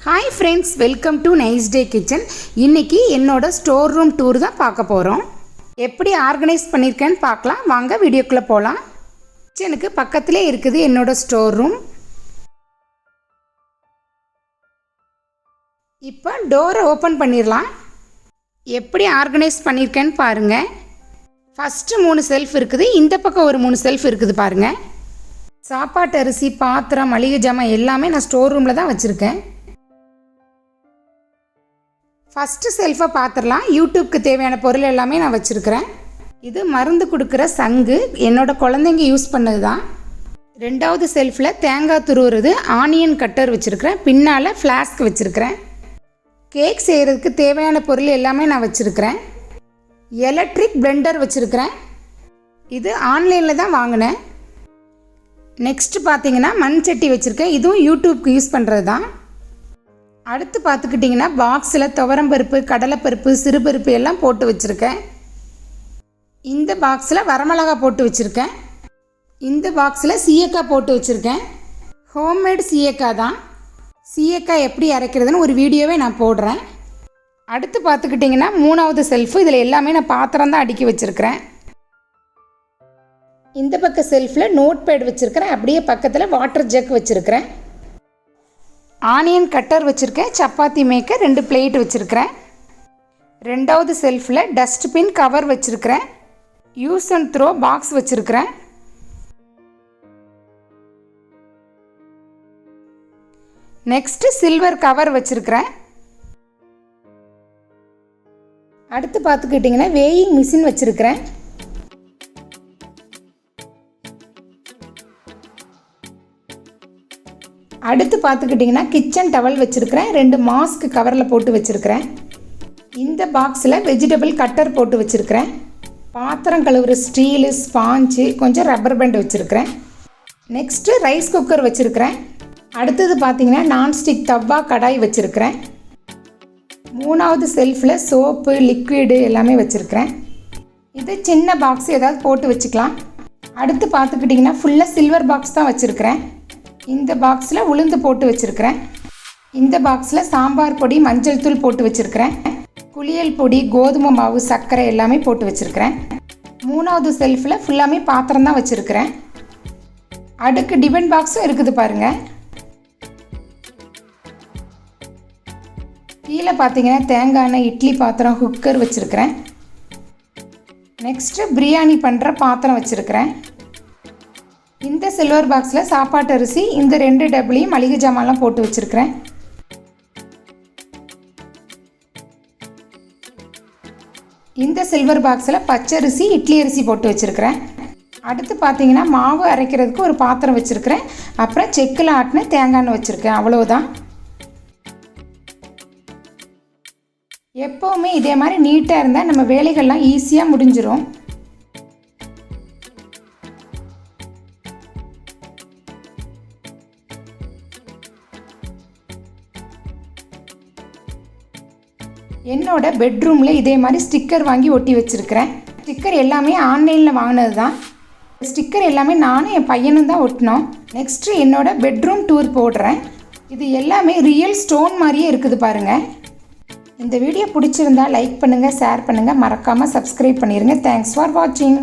Hi friends, welcome to Nicedaykitchen. இன்னைக்கு என்னோட store room tour தான் பார்க்க போறோம். எப்படி ஆர்கனைஸ் பண்ணிருக்கேன்னு பார்க்கலாம். வாங்க வீடியோக்குள்ள போலாம். கிச்சனுக்கு பக்கத்திலே இருக்குது என்னோட ஸ்டோர் ரூம். இப்போ டோரை ஓபன் பண்ணிரலாம். எப்படி ஆர்கனைஸ் பண்ணிருக்கேன்னு பாருங்க. ஃபர்ஸ்ட் 3 செல்ஃப் இருக்குது. இந்த பக்கம் ஒரு 3 செல்ஃப் இருக்குது பாருங்க. சாப்பாட்டு அரிசி, பாத்திரம், மளிகை ஜாமான் எல்லாமே நான் ஸ்டோர் ரூம்ல தான் வச்சிருக்கேன். ஃபஸ்ட்டு செல்ஃபை பார்த்துடலாம். யூடியூப்க்கு தேவையான பொருள் எல்லாமே நான் வச்சுருக்கிறேன். இது மருந்து கொடுக்குற சங்கு, என்னோடய குழந்தைங்க யூஸ் பண்ணது தான். 2வது செல்ஃபில் தேங்காய் துருவுறது, ஆனியன் கட்டர் வச்சுருக்கிறேன். பின்னால் ஃப்ளாஸ்க் வச்சுருக்கிறேன். கேக் செய்கிறதுக்கு தேவையான பொருள் எல்லாமே நான் வச்சுருக்கிறேன். எலக்ட்ரிக் பிளெண்டர் வச்சுருக்கிறேன். இது ஆன்லைனில் தான் வாங்கினேன். நெக்ஸ்ட்டு பார்த்தீங்கன்னா மண் சட்டி வச்சுருக்கேன். இதுவும் யூடியூப்க்கு யூஸ் பண்ணுறது தான். அடுத்து பார்த்துக்கிட்டிங்கன்னா பாக்ஸில் துவரம்பருப்பு, கடலைப்பருப்பு, சிறுபருப்பு எல்லாம் போட்டு வச்சுருக்கேன். இந்த பாக்ஸில் வரமிளகா போட்டு வச்சுருக்கேன். இந்த பாக்ஸில் சீயக்காய் போட்டு வச்சுருக்கேன். ஹோம்மேடு சீயக்காய் தான். சீயக்காய் எப்படி அரைக்கிறதுன்னு ஒரு வீடியோவே நான் போடுறேன். அடுத்து பார்த்துக்கிட்டிங்கன்னா 3வது செல்ஃபு. இதில் எல்லாமே நான் பாத்திரம் தான் அடுக்கி வச்சுருக்கிறேன். இந்த பக்க செல்ஃபில் நோட் பேட் வச்சுருக்கிறேன். அப்படியே பக்கத்தில் வாட்டர் ஜக் வச்சுருக்கிறேன். ஆனியன் கட்டர் வச்சுருக்கேன். சப்பாத்தி மேக்கர் 2 பிளேட் வச்சுருக்கிறேன். 2வது செல்ஃபில் டஸ்ட்பின் கவர் வச்சுருக்கிறேன். யூஸ் அண்ட் த்ரோ பாக்ஸ் வச்சுருக்கிறேன். நெக்ஸ்ட்டு சில்வர் கவர் வச்சுருக்கிறேன். அடுத்து பார்த்துக்கிட்டிங்கன்னா வேயிங் மிஷின் வச்சுருக்கிறேன். அடுத்து பார்த்துக்கிட்டிங்கன்னா கிச்சன் டவல் வச்சுருக்கிறேன். 2 மாஸ்க் கவரில் போட்டு வச்சுருக்கிறேன். இந்த பாக்ஸில் வெஜிடபிள் கட்டர் போட்டு வச்சுருக்கிறேன். பாத்திரம் கழுவுற ஸ்டீலு, ஸ்பாஞ்சு, கொஞ்சம் ரப்பர் பேண்ட் வச்சுருக்கிறேன். நெக்ஸ்ட்டு ரைஸ் குக்கர் வச்சுருக்கிறேன். அடுத்தது பார்த்திங்கன்னா நான்ஸ்டிக் தவா, கடாய் வச்சுருக்கிறேன். 3வது செல்ஃபில் சோப்பு, லிக்விடு எல்லாமே வச்சுருக்கிறேன். இது சின்ன பாக்ஸ், ஏதாவது போட்டு வச்சுக்கலாம். அடுத்து பார்த்துக்கிட்டிங்கன்னா ஃபுல்லாக சில்வர் பாக்ஸ் தான் வச்சுருக்கிறேன். இந்த பாக்ஸில் உளுந்து போட்டு வச்சுருக்கிறேன். இந்த பாக்ஸில் சாம்பார் பொடி, மஞ்சள் தூள் போட்டு வச்சுருக்கிறேன். குளியல் பொடி, கோதுமை மாவு, சர்க்கரை எல்லாமே போட்டு வச்சுருக்கிறேன். 3வது செல்ஃபில் ஃபுல்லாமே பாத்திரம் தான் வச்சுருக்கிறேன். அடுக்கு டிபன் பாக்ஸும் இருக்குது பாருங்கள். கீழே பார்த்தீங்கன்னா தேங்காய் எண்ணெய், இட்லி பாத்திரம், குக்கர் வச்சுருக்கிறேன். நெக்ஸ்ட்டு பிரியாணி பண்ணுற பாத்திரம் வச்சுருக்கிறேன். இந்த சில்வர் பாக்ஸில் சாப்பாட்டு அரிசி, இந்த 2 டபுளையும் மளிகை ஜாமான்லாம் போட்டு வச்சுருக்கிறேன். இந்த சில்வர் பாக்ஸில் பச்சரிசி, இட்லி அரிசி போட்டு வச்சுருக்கிறேன். அடுத்து பார்த்தீங்கன்னா மாவு அரைக்கிறதுக்கு ஒரு பாத்திரம் வச்சுருக்கிறேன். அப்புறம் செக்கில் ஆட்டின தேங்காய் எண்ணெய் வச்சுருக்கேன். அவ்வளோதான். எப்போவுமே இதே மாதிரி நீட்டாக இருந்தால் நம்ம வேலைகள்லாம் ஈஸியாக முடிஞ்சிடும். என்னோட பெட்ரூமில் இதே மாதிரி ஸ்டிக்கர் வாங்கி ஒட்டி வச்சுருக்கிறேன். ஸ்டிக்கர் எல்லாமே ஆன்லைனில் வாங்கினது தான். ஸ்டிக்கர் எல்லாமே நானும் என் பையனும் தான் ஒட்டினோம். நெக்ஸ்ட்டு என்னோட பெட்ரூம் டூர் போடுறேன். இது எல்லாமே ரியல் ஸ்டோன் மாதிரியே இருக்குது பாருங்கள். இந்த வீடியோ பிடிச்சிருந்தா லைக் பண்ணுங்கள், ஷேர் பண்ணுங்கள், மறக்காமல் சப்ஸ்கிரைப் பண்ணிடுங்க. தேங்க்ஸ் ஃபார் வாட்சிங்.